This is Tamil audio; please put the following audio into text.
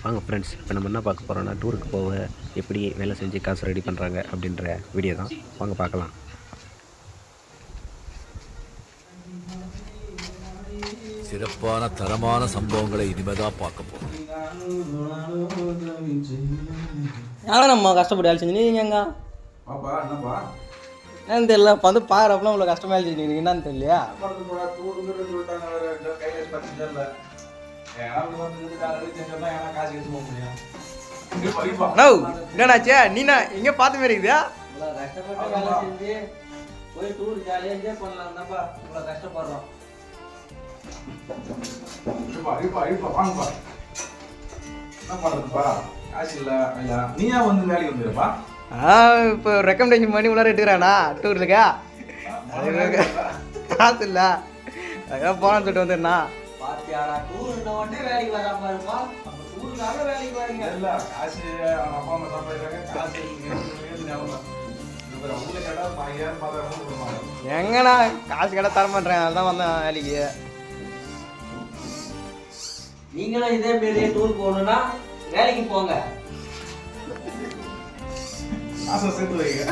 வாங்க ஃப்ரெண்ட்ஸ், இப்போ நம்ம என்ன பார்க்க போகிறோம்னா டூருக்கு போக எப்படி வேலை செஞ்சு காசு ரெடி பண்ணுறாங்க அப்படின்ற வீடியோ தான். வாங்க பார்க்கலாம். சிறப்பான தரமான சம்பவங்களை இனிமேதான் பார்க்க போறோம். யாரும் நம்ம கஷ்டப்பட்டு வேலை செஞ்சு நீங்க என்னன்னு தெரியல. இப்போ வந்து பார்க்குறப்பலாம் இவ்வளோ கஷ்டமாக வேலை செஞ்சு என்னன்னு தெரியலையா? என்னடாச்சே நீனா எங்கே பார்த்து மாரி இருக்குதா? கஷ்டப்பட்டு வேலை செஞ்சு போய் டூர் ஜாலியாக என்ஜாய் பண்ணலாம் தான்ப்பா. இவ்வளோ கஷ்டப்படுறோம். இப்போ ரெக்கமெண்டேஷன் பண்ணி உள்ளார எடுத்துக்கிறானா டூருக்கா? காசு இல்லை, அதான் போனான்னு சொல்லிட்டு வந்துடுண்ணா. பாத்தியாடா டூர்னா உடனே வேலைக்கு வராம இருப்பா. டூருக்காக வேலைக்கு வரீங்க இல்லை? காசு அப்பா அம்மா சாப்பிடுறாங்க, காசு எங்கண்ணா காசு கடை தர மாட்டேன், அதான் வந்தேன் வேலைக்கு. நீங்களும் இதே மாரியே டூர் போகணும்னா வேலைக்கு போங்க. சேர்த்து வைங்க.